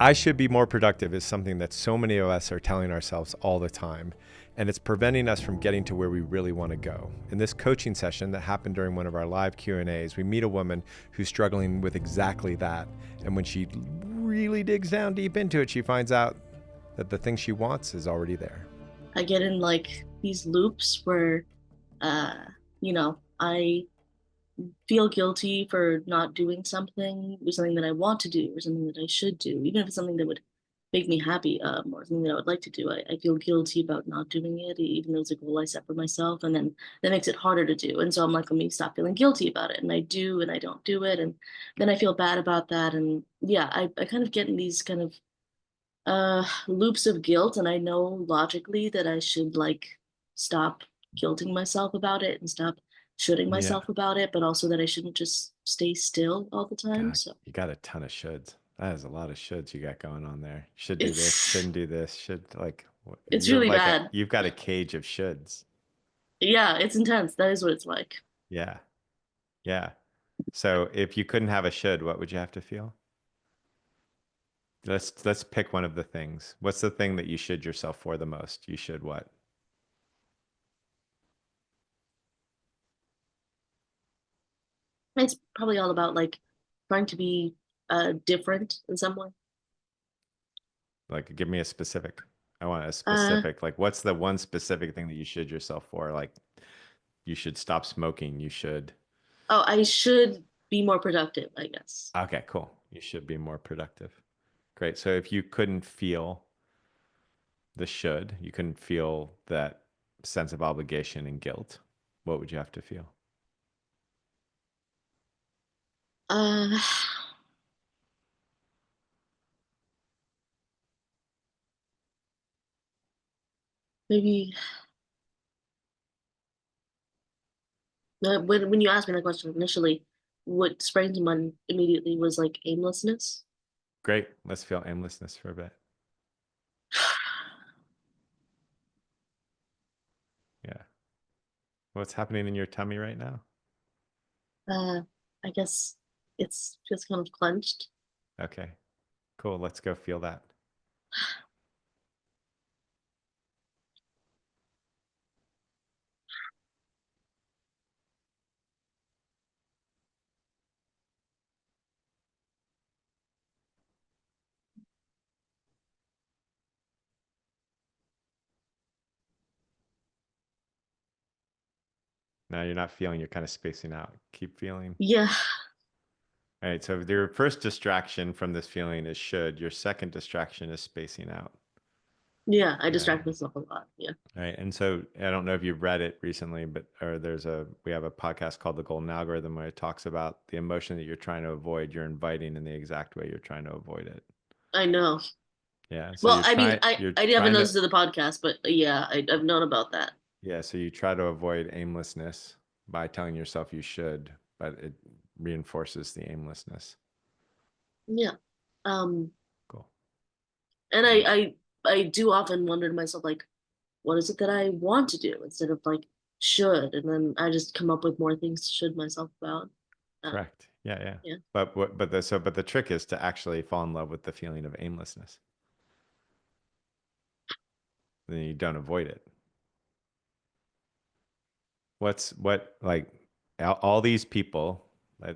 I should be more productive is something that so many of us are telling ourselves all the time. And it's preventing us from getting to where we really want to go. In this coaching session that happened during one of our live Q&As, we meet a woman who's struggling with exactly that. And when she really digs down deep into it, she finds out that the thing she wants is already there. I get in like these loops where, uh, I feel guilty for not doing something or something that I want to do or something that I should do, even if it's something that would make me happy, or something that I would like to do. I feel guilty about not doing it, even though it's a goal I set for myself. And then that makes it harder to do. And so I'm like, let me stop feeling guilty about it. And I do, and I don't do it. And then I feel bad about that. And yeah, I kind of get in these kind of loops of guilt. And I know logically that I should like stop guilting myself about it and stop shooting Yeah. myself about it, but also that I shouldn't just stay still all the time. God, So you got a ton of shoulds. That is a lot of shoulds you got going on there. Should do this, it's shouldn't do this, should like, it's you're really like bad. you've got a cage of shoulds. Yeah, it's intense. That is what it's like. Yeah. Yeah. So if you couldn't have a should, what would you have to feel? Let's pick one of the things. What's the thing that you should yourself for the most? You should what? It's probably all about like trying to be different in some way. Like give me a specific. I want a Uh specific. Like what's the one specific thing that you should yourself for? Like you should stop smoking. You should. oh, I should be more productive, I guess. Okay, cool. You should be more productive. Great. So if you couldn't feel the should, you couldn't feel that sense of obligation and guilt, what would you have to feel? Uh maybe when you asked me that question initially, what sprang to mind immediately was like aimlessness. Great. Let's feel aimlessness for a bit. Yeah. What's happening in your tummy right now? Uh, I guess it's just kind of clenched. Okay, cool. Let's go feel that. Now you're not feeling, you're kind of spacing out. Keep feeling. Yeah, All right, so your first distraction from this feeling is should. Your second distraction is spacing out. yeah, I Right. distract myself a lot. Yeah, Right. And so I don't know if you've read it recently, but or we have a podcast called The Golden Algorithm where it talks about the emotion that you're trying to avoid, you're inviting in the exact way you're trying to avoid it. I know. Yeah. So Well, I mean, you're I haven't trying to, listened to the podcast, but yeah, I've known about that. yeah, so you try to avoid aimlessness by telling yourself you should, but it reinforces the aimlessness. Yeah. Um, Cool. and And I do often wonder to myself, like, what is it that I want to do instead of like should, and then I just come up with more things to should myself about. Uh, correct. Yeah, yeah. yeah. But the trick is to actually fall in love with the feeling of aimlessness. Then you don't avoid it. What like all these people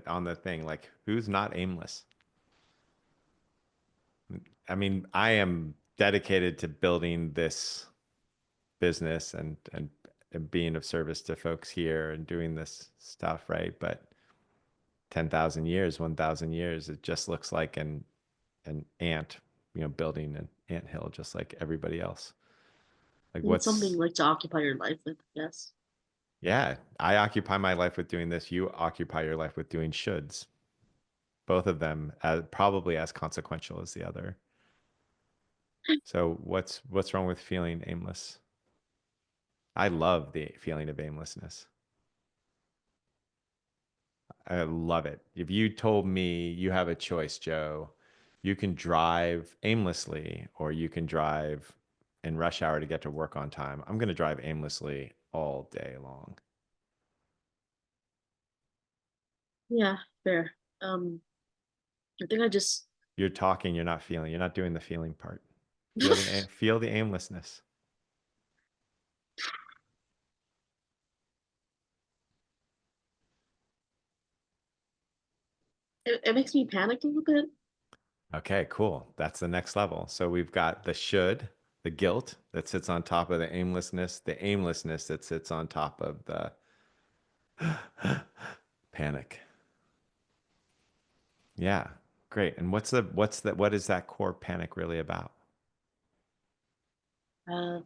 on the thing, like who's not aimless? I mean, I am dedicated to building this business and being of service to folks here and doing this stuff, right? But 10,000 years, 1,000 years, it just looks like an ant, building an ant hill just like everybody else. Like It's something what's like to occupy your life with, I guess. yeah, I occupy my life with doing this. You occupy your life with doing shoulds. Both of them probably as consequential as the other. So what's wrong with feeling aimless? I love the feeling of aimlessness. I love it. If you told me you have a choice, Joe, you can drive aimlessly or you can drive in rush hour to get to work on time. I'm going to drive aimlessly all day long. Yeah, fair. I think I just You're talking, you're not feeling. You're not doing the feeling part. Feel the aimlessness. It makes me panic a little bit. Okay, cool. That's the next level. So we've got the should, the guilt that sits on top of the aimlessness that sits on top of the panic. Yeah, great. And what is that core panic really about? Uh,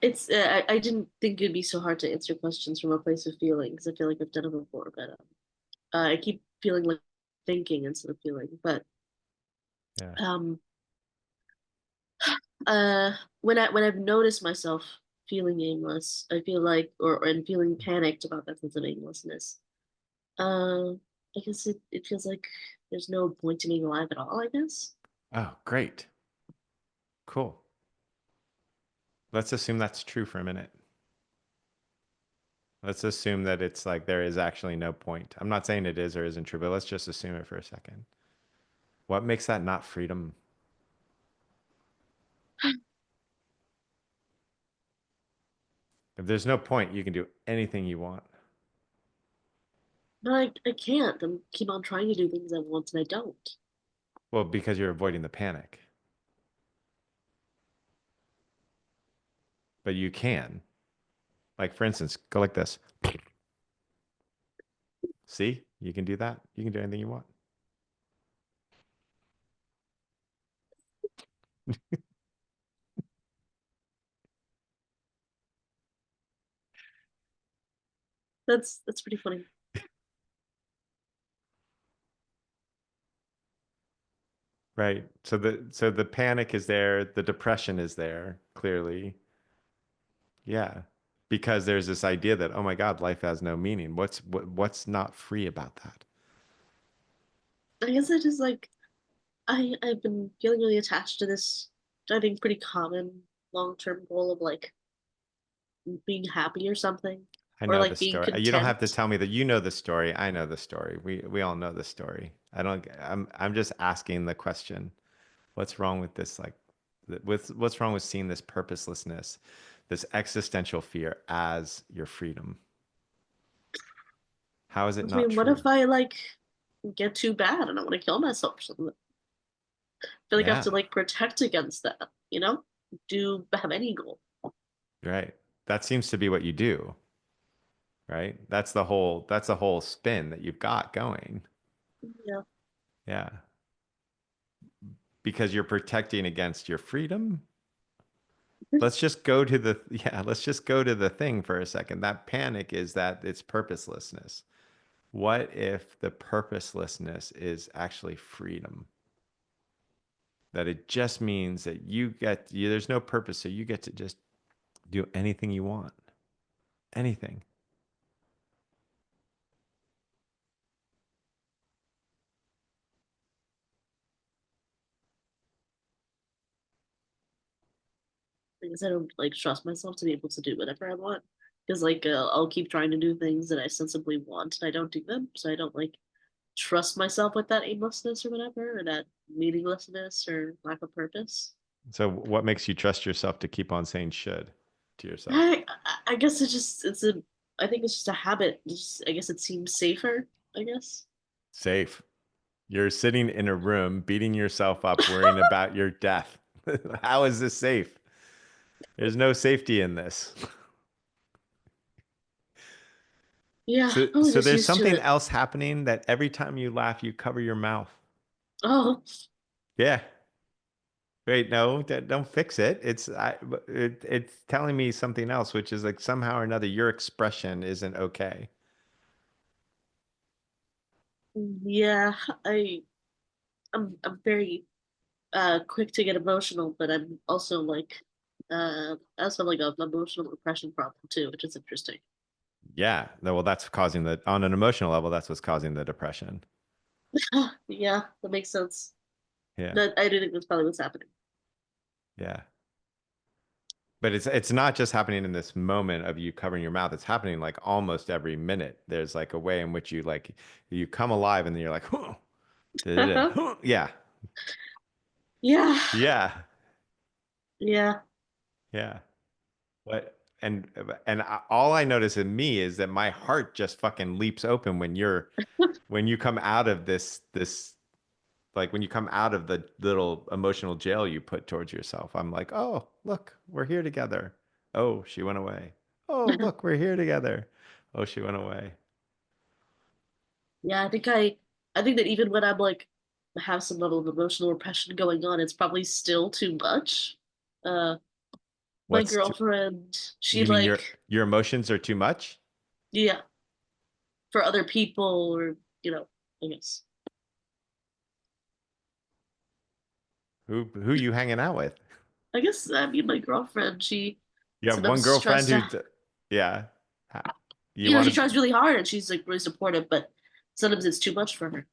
it's I didn't think it'd be so hard to answer questions from a place of feeling because I feel like I've done it before, but I keep feeling like thinking instead of feeling. But Yeah. um, uh, when I've noticed myself feeling aimless, I feel like or and feeling panicked about that sense of aimlessness. Uh, I guess it feels like there's no point to being alive at all, I guess. Oh, great. Cool. Let's assume that's true for a minute. Let's assume that it's like there is actually no point. I'm not saying it is or isn't true, but let's just assume it for a second. What makes that not freedom? If there's no point, you can do anything you want. But I can't. I keep on trying to do things I want and I don't. Well, because you're avoiding the panic. But you can. Like, for instance, go like this. See? You can do that. You can do anything you want. That's pretty funny. Right. So the panic is there, the depression is there, clearly. Yeah. Because there's this idea that, oh my God, life has no meaning. What's not free about that? I guess I just like I've been feeling really attached to this, I think, pretty common long-term goal of like being happy or something, I or know the like being story. You don't have to content. tell me that you know the story. I know the story. We all know the story. I'm just asking the question. What's wrong with this what's wrong with seeing this purposelessness, this existential fear as your freedom? How is it I not mean, what true? if I like get too bad and I want to kill myself or something? I feel like I have to Yeah, like protect against that, you know? Do have any goal. right. That seems to be what you do, right? That's the whole spin that you've got going. Yeah. Yeah. Because you're protecting against your freedom. Let's just go to the thing for a second. That panic is that it's purposelessness. What if the purposelessness is actually freedom? That it just means that there's no purpose, so you get to just do anything you want. Anything. I guess I don't like trust myself to be able to do whatever I want. Because like I'll keep trying to do things that I sensibly want and I don't do them. So I don't like trust myself with that aimlessness or whatever, or that meaninglessness or lack of purpose. So what makes you trust yourself to keep on saying should to yourself? I guess it's a I think it's just a habit. Just I guess it seems safer, I guess. Safe. You're sitting in a room beating yourself up worrying about your death. How is this safe? There's no safety in this. Yeah, So probably so just there's used to something it. else happening that every time you laugh you cover your mouth. Oh, Yeah. Wait, no, don't fix it. It's telling me something else, which is like somehow or another your expression isn't okay. yeah. I'm very quick to get emotional, but I'm also like I also have like an emotional depression problem too, which is interesting. Yeah. Well, that's causing on an emotional level, that's what's causing the depression. Yeah, that makes sense. Yeah. That I do think that's probably what's happening. Yeah. But it's not just happening in this moment of you covering your mouth. It's happening like almost every minute. There's like a way in which you come alive and then you're like, "Huh." Yeah. Yeah. Yeah. Yeah. Yeah. But all I notice in me is that my heart just fucking leaps open when you come out of this like when you come out of the little emotional jail you put towards yourself. I'm like, "Oh, look, we're here together. Oh, she went away. Oh, look, we're here together. Oh, she went away." Yeah, I think that even when I'm like have some level of emotional repression going on, it's probably still too much. Uh my What's too, girlfriend, she you mean like your emotions are too much? yeah, for other people or I guess. Who you hanging out with? I guess I mean my girlfriend, she You have one sometimes tries girlfriend to yeah. Ha- You want she to tries really hard and she's like really supportive, but sometimes it's too much for her.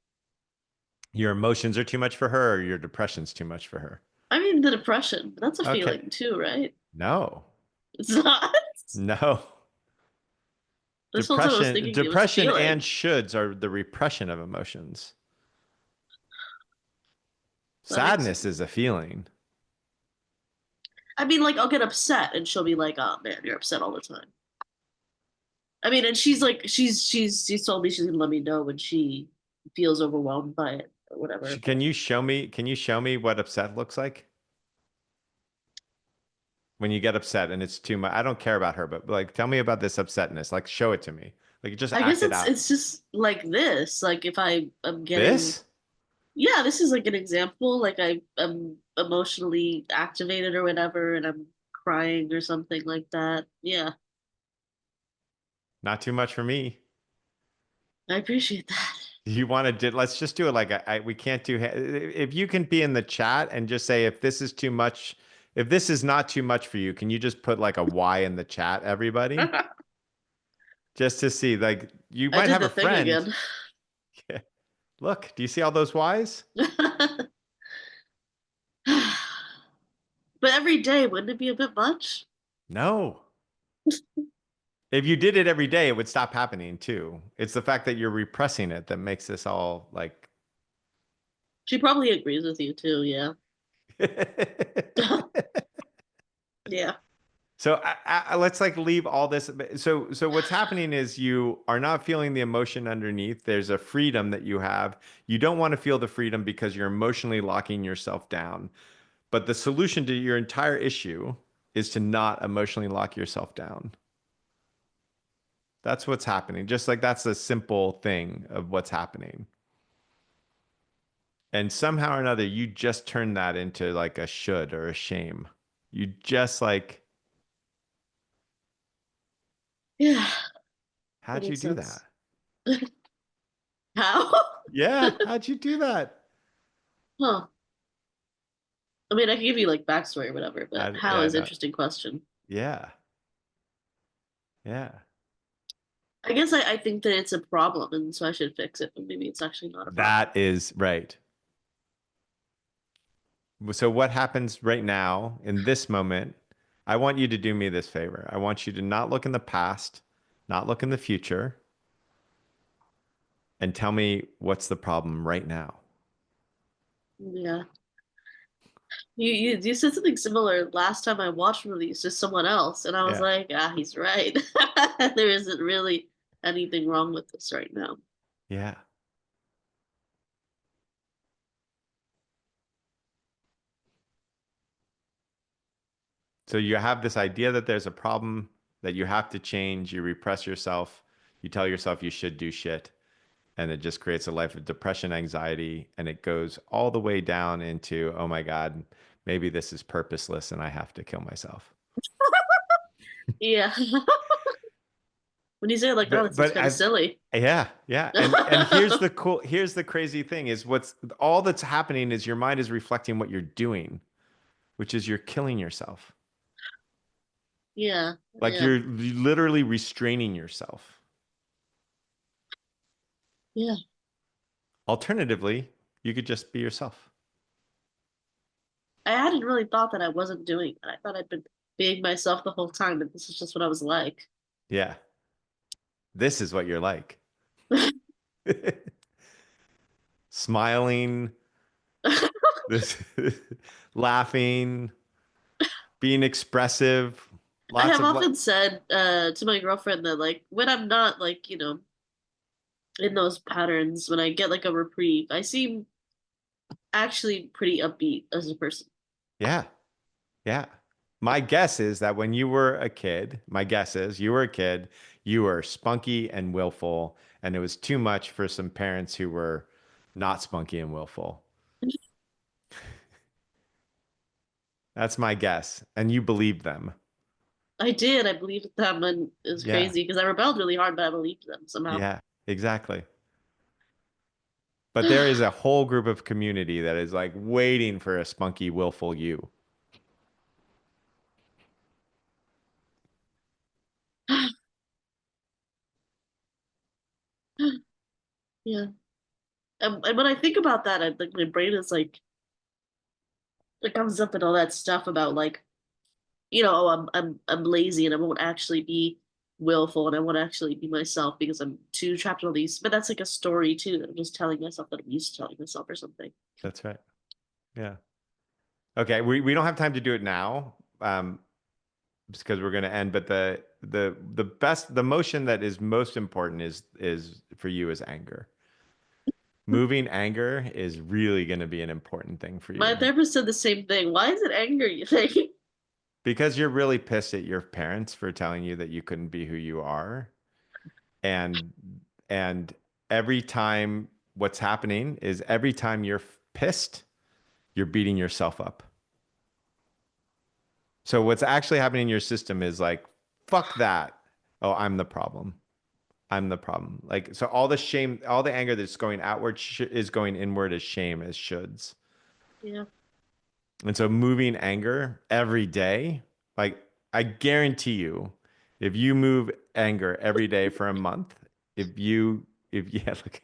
your emotions are too much for her or your depression's too much for her? I mean the depression, that's a Okay. feeling too, right? No. It's not. No. This whole time I was thinking it was a Depression and feeling. shoulds are the repression of emotions. That makes Sadness is sense. a feeling. I mean, like I'll get upset and she'll be like, "Oh man, you're upset all the time." I mean, and she's like, she's told me she's gonna let me know when she feels overwhelmed by it or whatever. But Can you show me what upset looks like? When you get upset and it's too much. I don't care about her, but like tell me about this upsetness. Like show it to me. Like just I guess act it out. it's just like this. Like if I'm getting This? yeah, this is like an example. Like I'm emotionally activated or whatever, and I'm crying or something like that. Yeah, Not too much for me. I appreciate that. You want to do, let's just do it like we can't do, if you can be in the chat and just say if this is too much, if this is not too much for you, can you just put like a Y in the chat, everybody? Just to see, like you I might did have the a thing friend. again. Look, do you see all those Ys? But every day, wouldn't it be a bit much? No. If you did it every day, it would stop happening too. It's the fact that you're repressing it that makes this all like. She probably agrees with you too, yeah. Yeah. So let's like leave all this. So what's happening is you are not feeling the emotion underneath. There's a freedom that you have. You don't want to feel the freedom because you're emotionally locking yourself down. But the solution to your entire issue is to not emotionally lock yourself down. That's what's happening. Just like that's a simple thing of what's happening. And somehow or another, you just turn that into like a should or a shame. You just like, Yeah, that how'd you makes do that? sense. How? Yeah, how'd you do that? Huh. I mean, I can give you like backstory or whatever, but how Yeah, is an no, interesting question. yeah, yeah. I guess I think that it's a problem and so I should fix it, but maybe it's actually not a problem. That is right. So what happens right now in this moment? I want you to do me this favor. I want you to not look in the past, not look in the future, and tell me what's the problem right now. Yeah. You said something similar last time I watched one of these to someone else, and I was Yeah, like, ah, he's right. There isn't really anything wrong with this right now. yeah. So you have this idea that there's a problem that you have to change. You repress yourself. You tell yourself you should do shit. And it just creates a life of depression, anxiety, and it goes all the way down into, oh my God, maybe this is purposeless and I have to kill myself. Yeah. When you say it like that, it seems But kind of I've, silly. yeah, yeah. And here's the crazy thing is what's all that's happening is your mind is reflecting what you're doing, which is you're killing yourself. Yeah, Like yeah, you're literally restraining yourself. yeah. Alternatively, you could just be yourself. I hadn't really thought that I wasn't doing that. I thought I'd been being myself the whole time, and this is just what I was like. Yeah. This is what you're like. smiling, this laughing, being expressive, I lots have of what? often said to my girlfriend that like when I'm not like, in those patterns, when I get like a reprieve, I seem actually pretty upbeat as a person. Yeah, yeah. My guess is that when you were a kid, my guess is you were a kid, you were spunky and willful, and it was too much for some parents who were not spunky and willful. That's my guess. And you believed them. I did. I believed them, and it was Yeah, crazy because I rebelled really hard, but I believed them somehow. yeah, exactly. But there is a whole group of community that is like waiting for a spunky, willful you. Yeah. And when I think about that, like my brain is like it comes up and all that stuff about like, oh, I'm lazy and I won't actually be willful and I won't actually be myself because I'm too trapped in all these. But that's like a story too that I'm just telling myself that I'm used to telling myself or something. That's right. Yeah. Okay, we don't have time to do it now, just because we're going to end. But the motion that is most important is for you is anger. Moving anger is really going to be an important thing for My you therapist said the same thing. Why is it anger, you think? because you're really pissed at your parents for telling you that you couldn't be who you are, and and every time what's happening is every time you're pissed, you're beating yourself up. So what's actually happening in your system is like, fuck that. Oh, I'm the problem. I'm the problem. Like, so all the shame, all the anger that's going outward is going inward as shame, as shoulds. Yeah. And so moving anger every day, like I guarantee you, if you move anger every day for a month, if yeah, look,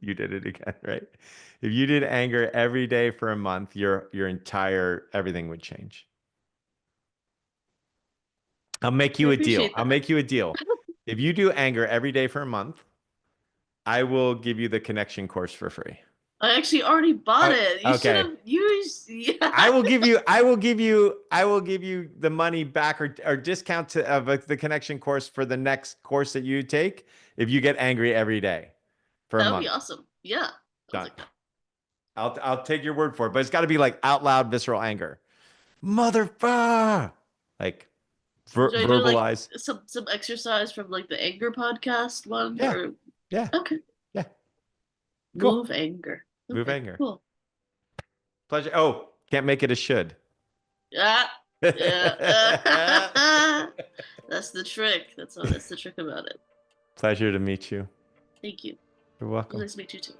you did it again, right? If you did anger every day for a month, your entire everything would change. I'll make I you a deal. appreciate I'll that. make you a deal. If you do anger every day for a month, I will give you the connection course for free. I actually already bought Oh, it. You should okay. have used. I Yeah. will give you, I will give you the money back or discount of the connection course for the next course that you take if you get angry every day for a That would be month. awesome. Yeah. Sounds Done. like that. I'll take your word for it, but it's got to be like out loud visceral anger. Motherfucker. Like Should I do like verbalize. some exercise from like the anger podcast one Yeah. or Yeah. okay. Yeah. Cool. Move anger. Move Okay, anger. cool. Pleasure. Oh, can't make it a should. Yeah. Yeah. That's the trick. That's the trick about it. Pleasure to meet you. Thank you. You're It was welcome. nice to meet you too.